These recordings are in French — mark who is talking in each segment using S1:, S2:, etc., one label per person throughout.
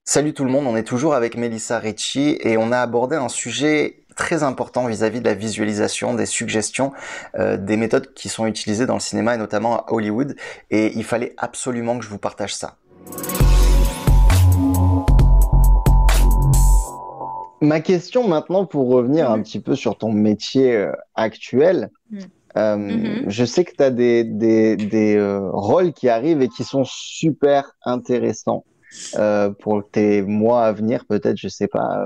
S1: Salut tout le monde, on est toujours avec Melissa Ricci et on a abordé un sujet très important vis-à-vis de la visualisation, des suggestions, des méthodes qui sont utilisées dans le cinéma et notamment à Hollywood, et il fallait absolument que je vous partage ça. Ma question maintenant, pour revenir un
S2: Mhm.
S1: petit peu sur ton métier actuel,
S2: Mhm. Mhm.
S1: je sais que tu as des rôles qui arrivent et qui sont super intéressants pour tes mois à venir, peut-être, je sais pas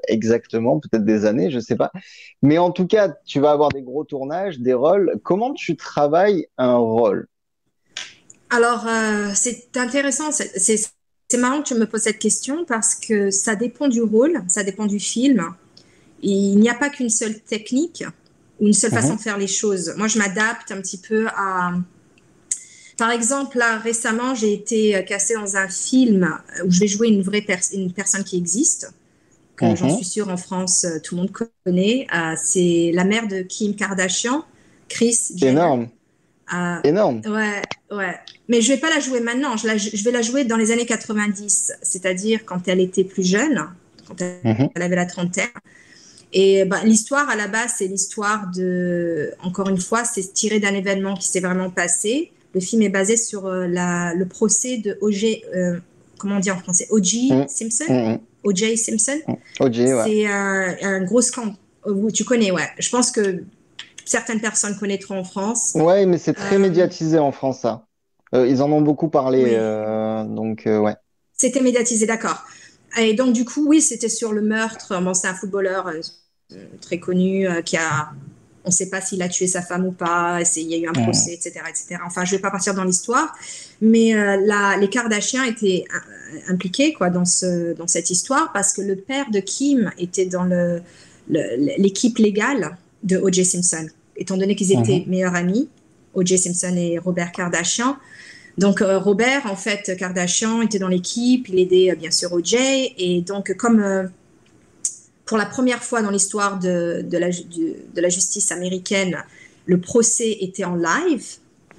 S1: exactement, peut-être des années, je sais pas. Mais en tout cas, tu vas avoir des gros tournages, des rôles. Comment tu travailles un rôle?
S2: Alors, c'est intéressant, c'est marrant que tu me poses cette question parce que ça dépend du rôle, ça dépend du film. Il n'y a pas qu'une seule technique ou une seule façon
S1: Mhm,
S2: de faire les choses. Moi, je m'adapte un petit peu à... Par exemple, là, récemment, j'ai été castée dans un film où je vais jouer une personne qui existe, que j'en
S1: mhm.
S2: suis sûre en France, tout le monde connaît. C'est la mère de Kim Kardashian, Kris Jenner.
S1: Énorme,
S2: Ah,
S1: énorme.
S2: ouais, ouais. Mais je vais pas la jouer maintenant. Je vais la jouer dans les années 90, c'est-à-dire quand elle était plus jeune, quand
S1: Mhm,
S2: elle avait la trentaine. Et bah, l'histoire, à la base, c'est l'histoire de... Encore une fois, c'est tiré d'un événement qui s'est vraiment passé. Le film est basé sur le procès de O.J. Comment on dit en français? O.J.
S1: mhm,
S2: Simpson?
S1: mhm,
S2: O.J. Simpson?
S1: mhm. OJ, ouais.
S2: C'est un gros scandale. Tu connais, ouais. Je pense que certaines personnes connaîtront en France.
S1: Ouais, mais c'est très
S2: Euh,
S1: médiatisé en France, ça. Ils en ont beaucoup parlé,
S2: oui.
S1: donc ouais.
S2: C'était médiatisé, d'accord. Et donc, du coup, oui, c'était sur le meurtre. Bon, c'est un footballeur très connu qui a. On ne sait pas s'il a tué sa femme ou pas. Il y a eu un
S1: Mhm,
S2: procès, etc., etc. Enfin, je ne vais pas partir dans l'histoire. Mais les Kardashians étaient impliqués quoi, dans cette histoire parce que le père de Kim était dans l'équipe légale de O.J. Simpson. Étant donné qu'ils étaient
S1: mhm,
S2: meilleurs amis, O.J. Simpson et Robert Kardashian, donc Robert, en fait, Kardashian était dans l'équipe, il aidait bien sûr OJ, et donc comme pour la première fois dans l'histoire de la justice américaine, le procès était en live.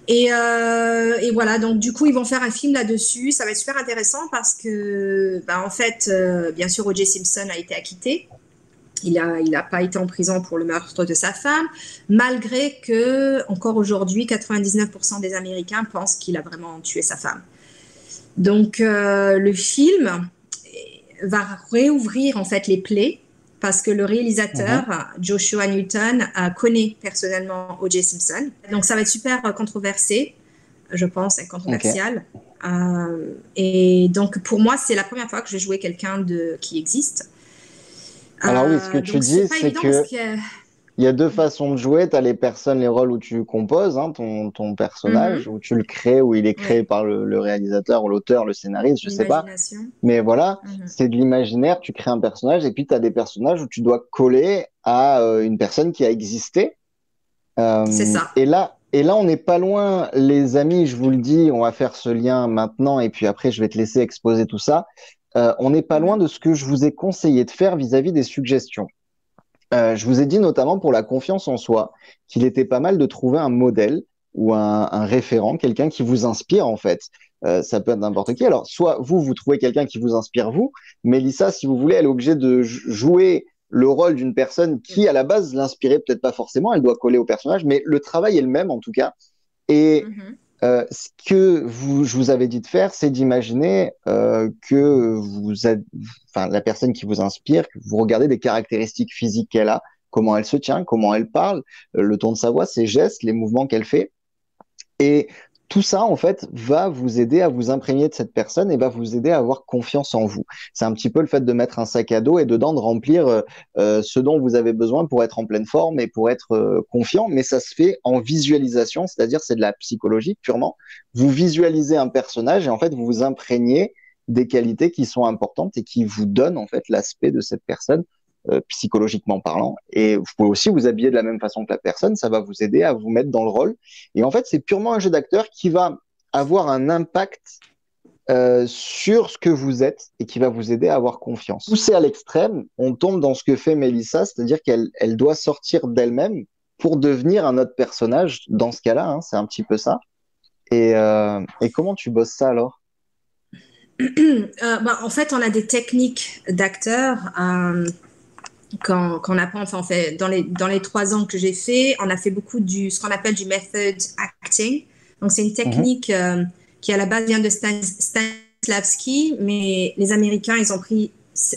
S2: Et voilà, donc du coup, ils vont faire un film là-dessus. Ça va être super intéressant parce que, bah, en fait, bien sûr, O.J. Simpson a été acquitté. Il a pas été en prison pour le meurtre de sa femme, malgré que, encore aujourd'hui, 99% des Américains pensent qu'il a vraiment tué sa femme. Donc, le film va réouvrir en fait les plaies parce que le
S1: mhm.
S2: réalisateur, Joshua Newton, connaît personnellement O.J. Simpson. Donc, ça va être super controversé, je pense, et
S1: Ok.
S2: controversial. Et donc, pour moi, c'est la première fois que je vais jouer quelqu'un qui existe.
S1: Alors oui, ce que tu
S2: Donc, c'est
S1: dis,
S2: pas
S1: c'est
S2: évident parce
S1: que
S2: que...
S1: il y a deux façons de jouer. Tu as les personnes, les rôles où tu composes ton personnage,
S2: Mhm,
S1: où tu le crées, où il est créé
S2: oui,
S1: par le réalisateur, ou l'auteur, le scénariste, je sais pas.
S2: l'imagination.
S1: Mais voilà,
S2: Mhm.
S1: c'est de l'imaginaire, tu crées un personnage, et puis tu as des personnages où tu dois coller à une personne qui a existé.
S2: C'est ça.
S1: Et là, on n'est pas loin, les amis, je vous le dis, on va faire ce lien maintenant, et puis après, je vais te laisser exposer tout ça. On n'est pas loin
S2: Mhm,
S1: de ce que je vous ai conseillé de faire vis-à-vis des suggestions. Je vous ai dit notamment pour la confiance en soi qu'il était pas mal de trouver un modèle ou un référent, quelqu'un qui vous inspire en fait. Ça peut être n'importe qui. Alors, soit vous trouvez quelqu'un qui vous inspire vous, Mélissa, si vous voulez, elle est obligée de jouer le rôle d'une personne qui, à la base, l'inspirait peut-être pas forcément, elle doit coller au personnage, mais le travail est le même en tout cas. Et
S2: mhm,
S1: ce que je vous avais dit de faire, c'est d'imaginer que enfin, la personne qui vous inspire, que vous regardez des caractéristiques physiques qu'elle a, comment elle se tient, comment elle parle, le ton de sa voix, ses gestes, les mouvements qu'elle fait. Et tout ça, en fait, va vous aider à vous imprégner de cette personne et va vous aider à avoir confiance en vous. C'est un petit peu le fait de mettre un sac à dos et dedans de remplir ce dont vous avez besoin pour être en pleine forme et pour être confiant. Mais ça se fait en visualisation, c'est-à-dire c'est de la psychologie purement. Vous visualisez un personnage et en fait, vous vous imprégnez des qualités qui sont importantes et qui vous donnent en fait l'aspect de cette personne psychologiquement parlant. Et vous pouvez aussi vous habiller de la même façon que la personne, ça va vous aider à vous mettre dans le rôle et en fait, c'est purement un jeu d'acteur qui va avoir un impact sur ce que vous êtes et qui va vous aider à avoir confiance. Poussé à l'extrême, on tombe dans ce que fait Mélissa, c'est-à-dire qu'elle doit sortir d'elle-même pour devenir un autre personnage. Dans ce cas-là, hein, c'est un petit peu ça. Et comment tu bosses ça alors?
S2: En fait, on a des techniques d'acteurs qu'on apprend. Enfin, on fait, dans les 3 ans que j'ai fait, on a fait beaucoup ce qu'on appelle du method acting. Donc, c'est une
S1: Mhm.
S2: technique qui, à la base, vient de Stanislavski, mais les Américains, ils ont pris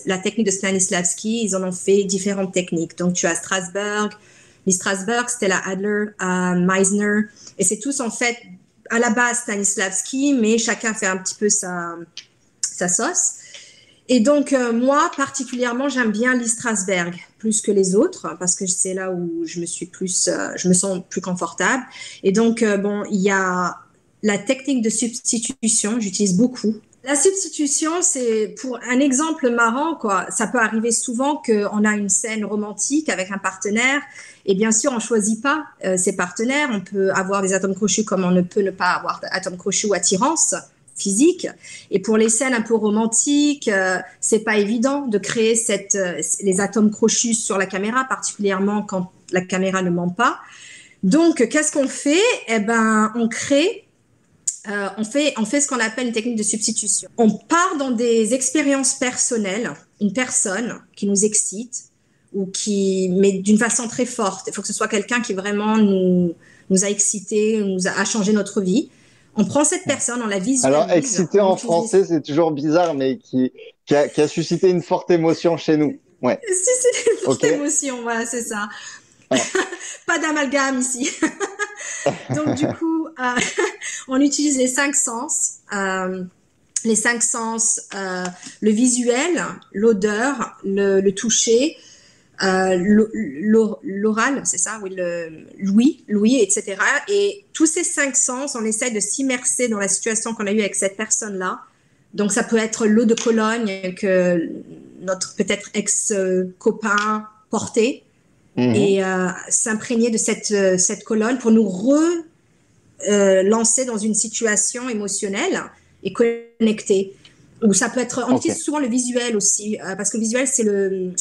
S2: la technique de Stanislavski, ils en ont fait différentes techniques. Donc, tu as Strasberg, Lee Strasberg, Stella Adler, Meisner, et c'est tous, en fait, à la base Stanislavski, mais chacun fait un petit peu sa sauce. Et donc, moi, particulièrement, j'aime bien Lee Strasberg plus que les autres parce que c'est là où je me suis je me sens plus confortable. Et donc, bon, il y a la technique de substitution, j'utilise beaucoup. La substitution, c'est pour un exemple marrant, quoi. Ça peut arriver souvent qu'on a une scène romantique avec un partenaire et bien sûr, on choisit pas ses partenaires. On peut avoir des atomes crochus comme on ne peut ne pas avoir d'atomes crochus ou attirance physique. Et pour les scènes un peu romantiques, c'est pas évident de créer les atomes crochus sur la caméra, particulièrement quand la caméra ne ment pas. Donc, qu'est-ce qu'on fait? Eh ben, on fait ce qu'on appelle une technique de substitution. On part dans des expériences personnelles, une personne qui nous excite mais d'une façon très forte. Il faut que ce soit quelqu'un qui vraiment nous a excités, a changé notre vie. On prend cette personne, on la
S1: Alors,
S2: visualise,
S1: excité
S2: on
S1: en
S2: utilise
S1: français, c'est toujours bizarre, mais qui a suscité une forte émotion chez nous. Ouais,
S2: c'est une forte
S1: ok.
S2: émotion, voilà, c'est ça.
S1: Ouais.
S2: Pas d'amalgame ici. Donc, du coup, on utilise les 5 sens. Le visuel, l'odeur, le toucher, l'oral, c'est ça, oui, l'ouïe, etc. Et tous ces 5 sens, on essaie de s'immerser dans la situation qu'on a eue avec cette personne-là. Donc, ça peut être l'eau de Cologne que notre peut-être ex-copain portait
S1: Mhm.
S2: et s'imprégner de cette colonne pour nous lancer dans une situation émotionnelle et connecter. Ou ça peut être, on
S1: Ok.
S2: utilise souvent le visuel aussi, parce que le visuel, c'est le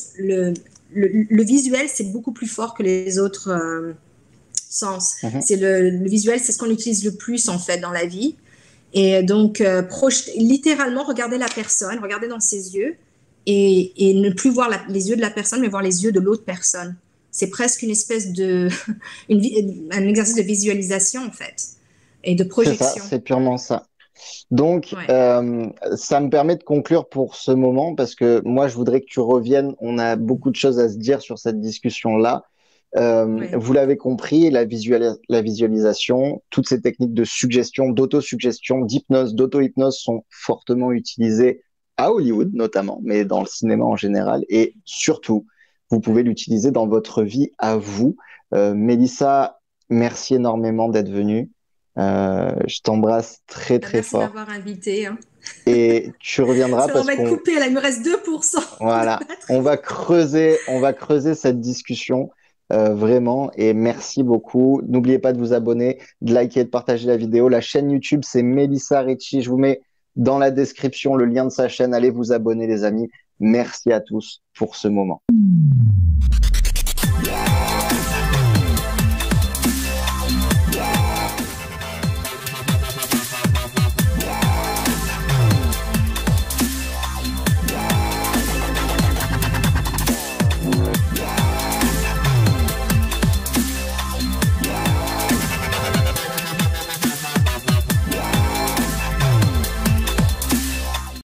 S2: visuel, c'est beaucoup plus fort que les autres sens.
S1: Mhm.
S2: C'est le visuel, c'est ce qu'on utilise le plus en fait dans la vie. Et donc, littéralement, regarder la personne, regarder dans ses yeux et ne plus voir les yeux de la personne, mais voir les yeux de l'autre personne. C'est presque une espèce un exercice de visualisation en fait et de
S1: C'est ça,
S2: projection.
S1: c'est purement ça. Donc,
S2: Ouais.
S1: ça me permet de conclure pour ce moment parce que moi, je voudrais que tu reviennes. On a beaucoup de choses à se dire sur cette discussion-là.
S2: Ouais.
S1: Vous l'avez compris, la visualisation, toutes ces techniques de suggestion, d'autosuggestion, d'hypnose, d'auto-hypnose sont fortement utilisées à Hollywood notamment, mais dans le cinéma en général. Et surtout, vous pouvez l'utiliser dans votre vie à vous. Mélissa, merci énormément d'être venue. Je t'embrasse très très
S2: Merci de
S1: fort.
S2: m'avoir invité. Hein.
S1: Et tu reviendras
S2: Ça, on
S1: parce
S2: va être
S1: qu'on
S2: coupé là, il me reste 2% de
S1: voilà,
S2: batterie.
S1: on va creuser cette discussion vraiment. Et merci beaucoup. N'oubliez pas de vous abonner, de liker, et de partager la vidéo. La chaîne YouTube, c'est Mélissa Ricci. Je vous mets dans la description le lien de sa chaîne. Allez vous abonner, les amis. Merci à tous pour ce moment.